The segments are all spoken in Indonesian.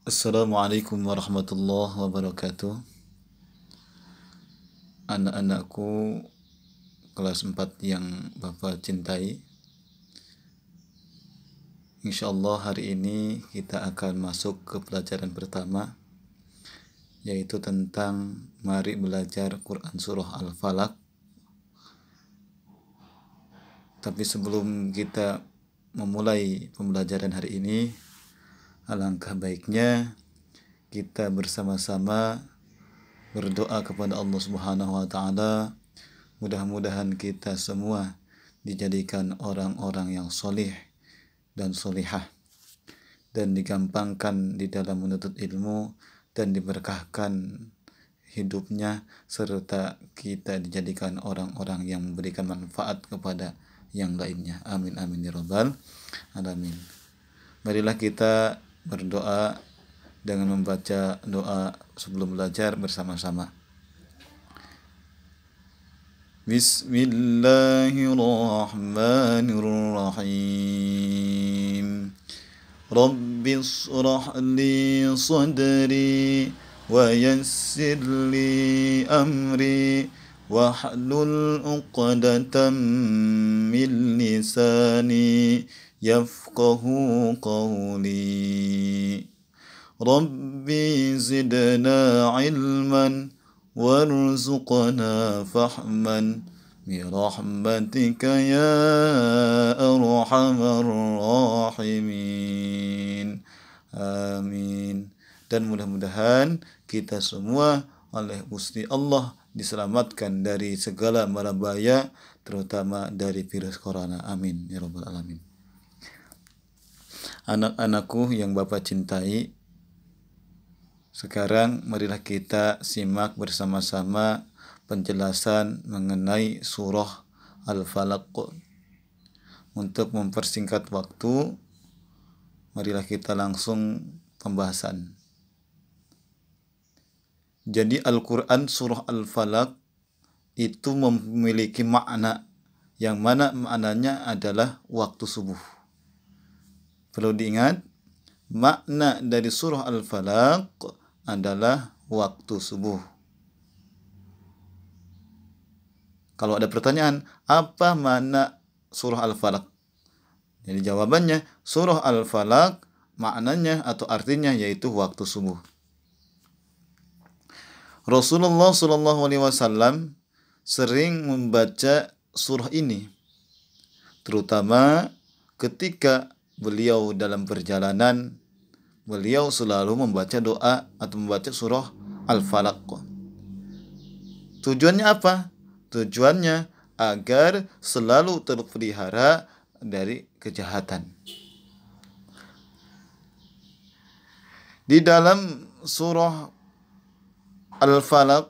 Assalamualaikum warahmatullahi wabarakatuh. Anak-anakku kelas 4 yang Bapak cintai, insyaallah hari ini kita akan masuk ke pelajaran pertama, yaitu tentang mari belajar Quran Surah Al-Falaq. Tapi sebelum kita memulai pembelajaran hari ini, alangkah baiknya kita bersama-sama berdoa kepada Allah Subhanahu wa taala. Mudah-mudahan kita semua dijadikan orang-orang yang solih dan solihah, dan digampangkan di dalam menuntut ilmu, dan diberkahkan hidupnya, serta kita dijadikan orang-orang yang memberikan manfaat kepada yang lainnya. Amin amin ya rabbal alamin. Marilah kita berdoa dengan membaca doa sebelum belajar bersama-sama. Bismillahirrahmanirrahim. Rabbi ishrah li sadri wa yassir li amri wahlul 'uqdatam min lisani yafqahu qawli. Rabbi zidna ilman warzuqna fahman birahmatika ya arhamar rahimin. Amin. Dan mudah-mudahan kita semua oleh Gusti Allah diselamatkan dari segala mara bahaya, terutama dari virus corona. Amin ya rabbal alamin. Anak-anakku yang Bapak cintai, sekarang marilah kita simak bersama-sama penjelasan mengenai surah Al-Falaq. Untuk mempersingkat waktu, marilah kita langsung pembahasan. Jadi Al-Quran surah Al-Falaq itu memiliki makna, yang mana maknanya adalah waktu subuh. Perlu diingat, makna dari surah Al-Falaq adalah waktu subuh. Kalau ada pertanyaan, apa makna surah Al-Falaq? Jadi jawabannya, surah Al-Falaq maknanya atau artinya yaitu waktu subuh. Rasulullah SAW sering membaca surah ini, terutama ketika beliau dalam perjalanan. Beliau selalu membaca doa atau membaca surah Al-Falaq. Tujuannya apa? Tujuannya agar selalu terpelihara dari kejahatan. Di dalam surah Al-Falaq,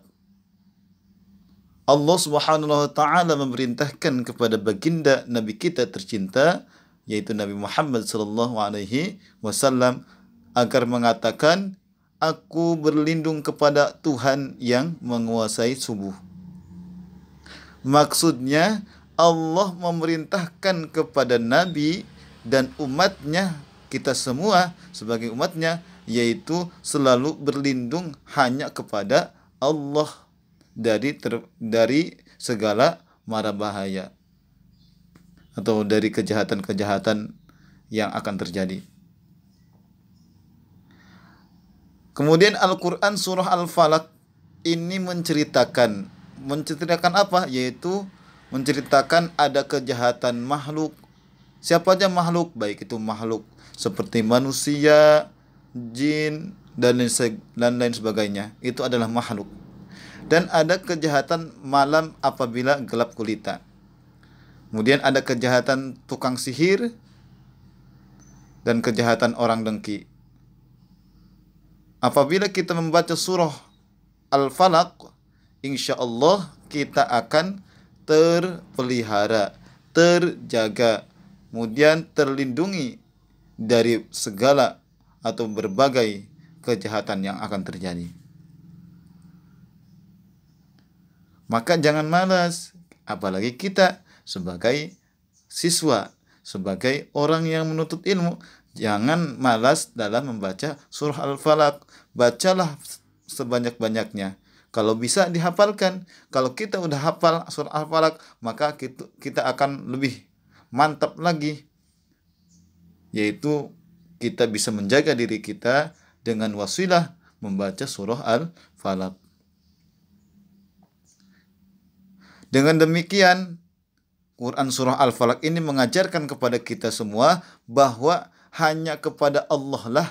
Allah Subhanahu wa taala memerintahkan kepada baginda Nabi kita tercinta, yaitu Nabi Muhammad sallallahu alaihi wasallam, agar mengatakan, aku berlindung kepada Tuhan yang menguasai subuh. Maksudnya, Allah memerintahkan kepada Nabi dan umatnya, kita semua sebagai umatnya, yaitu selalu berlindung hanya kepada Allah dari segala mara bahaya atau dari kejahatan-kejahatan yang akan terjadi. Kemudian Al-Quran surah Al-Falaq ini menceritakan apa? Yaitu menceritakan ada kejahatan makhluk. Siapa aja makhluk, baik itu makhluk seperti manusia, jin, dan lain sebagainya. Itu adalah makhluk. Dan ada kejahatan malam apabila gelap gulita. Kemudian ada kejahatan tukang sihir dan kejahatan orang dengki. Apabila kita membaca surah Al-Falaq, insya Allah kita akan terpelihara, terjaga, kemudian terlindungi dari segala atau berbagai kejahatan yang akan terjadi. Maka jangan malas, apalagi kita sebagai siswa, sebagai orang yang menuntut ilmu, Jangan malas dalam membaca surah Al-Falaq. Bacalah sebanyak-banyaknya. Kalau bisa dihafalkan. Kalau kita udah hafal surah Al-Falaq, maka kita akan lebih mantap lagi. Yaitu kita bisa menjaga diri kita dengan wasilah membaca surah Al-Falaq. Dengan demikian, Quran surah Al-Falaq ini mengajarkan kepada kita semua bahwa hanya kepada Allah lah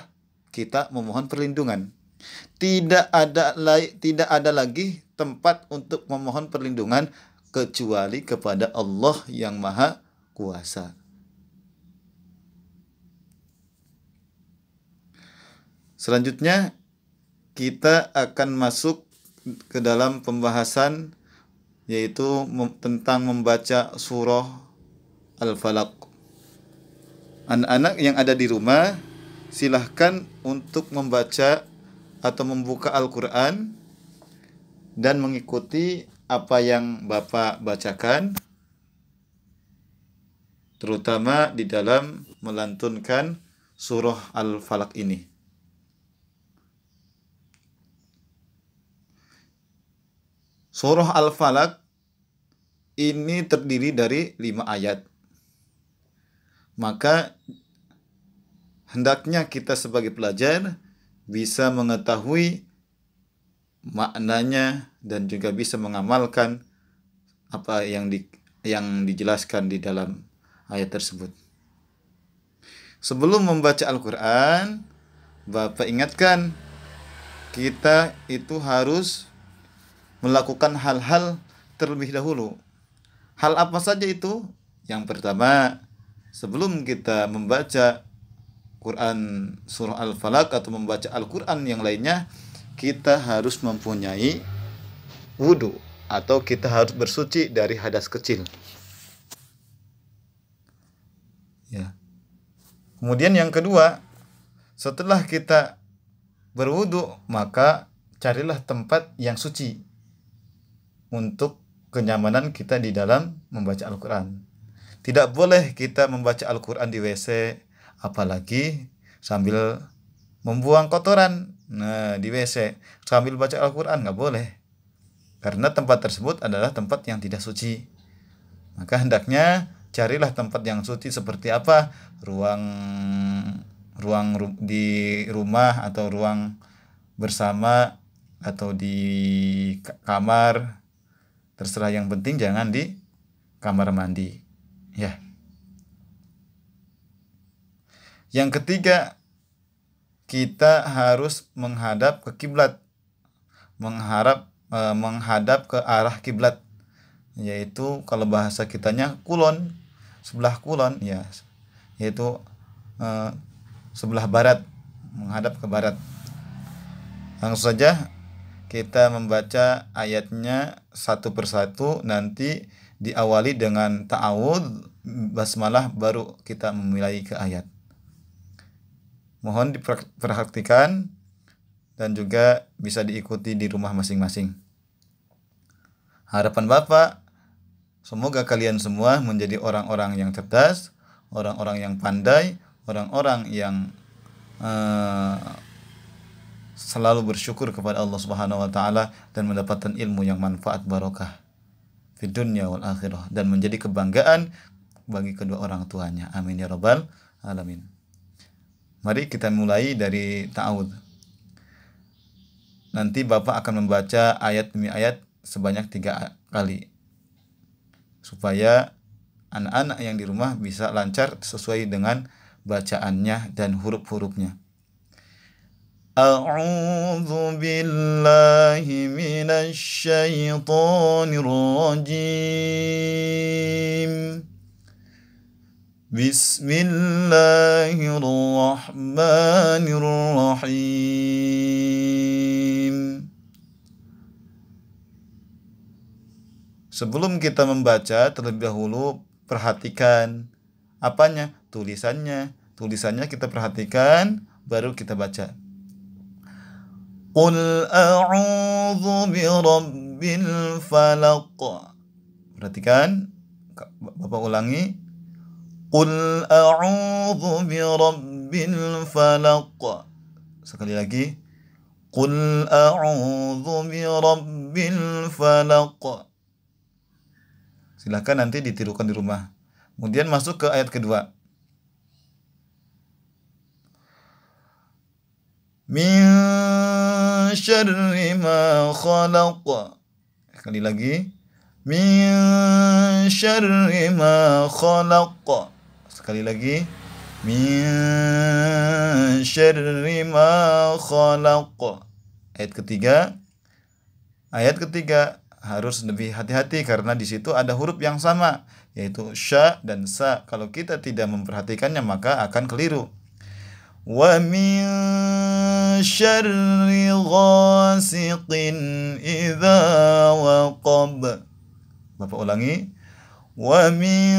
kita memohon perlindungan. Tidak ada lagi tempat untuk memohon perlindungan kecuali kepada Allah yang Maha Kuasa. Selanjutnya kita akan masuk ke dalam pembahasan yaitu tentang membaca surah Al-Falaq. Anak-anak yang ada di rumah, silahkan untuk membaca atau membuka Al-Quran dan mengikuti apa yang Bapak bacakan, terutama di dalam melantunkan surah Al-Falaq ini. Surah Al-Falaq ini terdiri dari 5 ayat. Maka hendaknya kita sebagai pelajar bisa mengetahui maknanya dan juga bisa mengamalkan apa yang dijelaskan di dalam ayat tersebut. Sebelum membaca Al-Quran, Bapak ingatkan kita itu harus melakukan hal-hal terlebih dahulu. Hal apa saja itu? Yang pertama, sebelum kita membaca Quran surah Al-Falaq atau membaca Al-Quran yang lainnya, kita harus mempunyai wudhu atau kita harus bersuci dari hadas kecil. Ya. Kemudian yang kedua, setelah kita berwudhu, maka carilah tempat yang suci untuk kenyamanan kita di dalam membaca Al-Quran. Tidak boleh kita membaca Al-Quran di WC, apalagi sambil membuang kotoran. Nah, di WC sambil baca Al-Quran nggak boleh, karena tempat tersebut adalah tempat yang tidak suci. Maka hendaknya carilah tempat yang suci seperti apa? Ruang di rumah atau ruang bersama atau di kamar. Terserah, yang penting jangan di kamar mandi. Ya. Yang ketiga, kita harus menghadap ke kiblat. Menghadap ke arah kiblat, yaitu kalau bahasa kitanya kulon, sebelah kulon ya, yaitu sebelah barat, menghadap ke barat. Langsung saja kita membaca ayatnya satu persatu, nanti diawali dengan ta'awudz, basmalah, baru kita memulai ke ayat. Mohon diperhatikan dan juga bisa diikuti di rumah masing-masing. Harapan Bapak, semoga kalian semua menjadi orang-orang yang cerdas, orang-orang yang pandai, orang-orang yang selalu bersyukur kepada Allah Subhanahu wa taala dan mendapatkan ilmu yang manfaat barokah di dunia wal akhirah dan menjadi kebanggaan bagi kedua orang tuanya. Amin ya rabbal alamin. Mari kita mulai dari ta'awudz. Nanti Bapak akan membaca ayat demi ayat sebanyak 3 kali supaya anak-anak yang di rumah bisa lancar sesuai dengan bacaannya dan huruf-hurufnya. A'udzu billahi minasy syaithanir rajim. Bismillahirrahmanirrahim. Sebelum kita membaca, terlebih dahulu perhatikan apanya? Tulisannya. Tulisannya kita perhatikan, baru kita baca. Qul a'udzu birabbil falaq. Perhatikan, Bapak ulangi. Qul a'udzu birabbil birabbil falaq. Sekali lagi. Qul a'udzu birabbil falaq. Silakan nanti ditirukan di rumah. Kemudian masuk ke ayat kedua. Min syarri ma khalaq. Sekali lagi. Min syarri ma khalaq. Sekali lagi. Min syarri ma khalaq. Ayat ketiga harus lebih hati-hati karena di situ ada huruf yang sama, yaitu sya dan sa. Kalau kita tidak memperhatikannya maka akan keliru. Wa min syarri ghasiqin idza waqab. Bapak ulangi. Wa min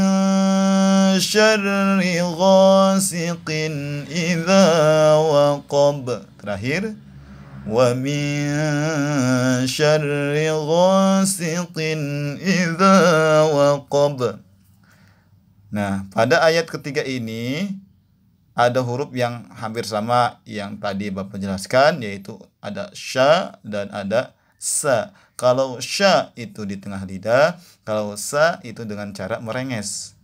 syarri ghasiqin idza waqab. Terakhir. Wa min syarri ghasiqin idza waqab. Nah, pada ayat ketiga ini ada huruf yang hampir sama yang tadi Bapak jelaskan, yaitu ada sya dan ada sa. Kalau sya itu di tengah lidah, kalau sa itu dengan cara merenges.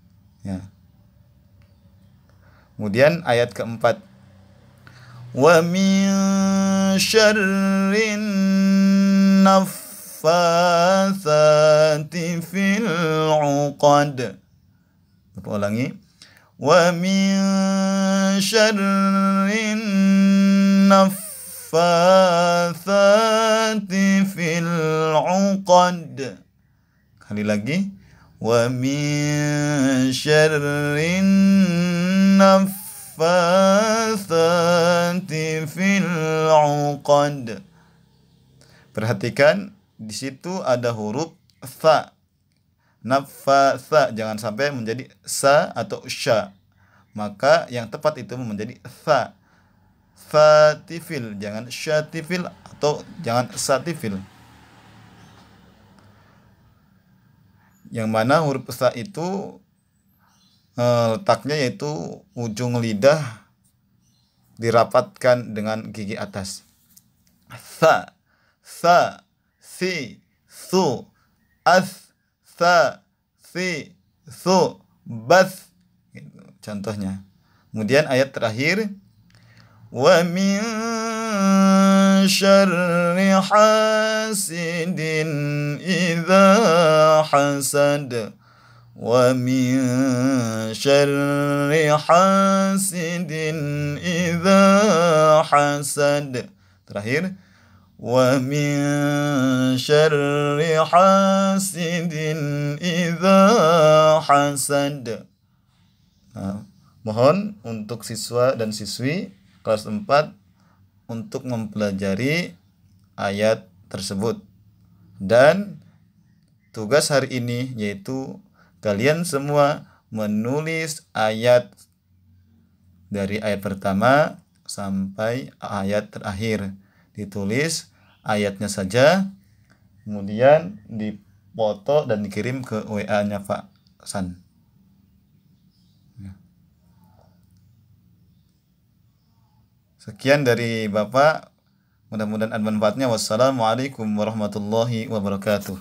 Ya. Kemudian ayat keempat. Wa min syarrin naffatsati fil 'uqad. Bapak ulangi. Wa min syarrin naffatsati fil 'uqad. Kali lagi. Wa min syarrin naffatsati fil 'uqad. Perhatikan di situ ada huruf tha. Naffatsa, jangan sampai menjadi sa atau sya. Maka yang tepat itu menjadi tha. Fatifil, jangan syatifil atau jangan satifil. Yang mana huruf tha itu letaknya yaitu ujung lidah dirapatkan dengan gigi atas. Tha, sa, si, su, as, sa, si, su, bas. Contohnya. Kemudian ayat terakhir. Wa min syarri hasidin idza hasad. Wa min syarri hasidin idza hasad. Terakhir. Wa min syarri hasidin idza hasad. Nah, mohon untuk siswa dan siswi kelas 4 untuk mempelajari ayat tersebut. Dan tugas hari ini yaitu kalian semua menulis ayat dari ayat pertama sampai ayat terakhir. Ditulis ayatnya saja, kemudian dipoto dan dikirim ke WA-nya Pak San. Sekian dari Bapak, mudah-mudahan ada manfaatnya. Wassalamualaikum warahmatullahi wabarakatuh.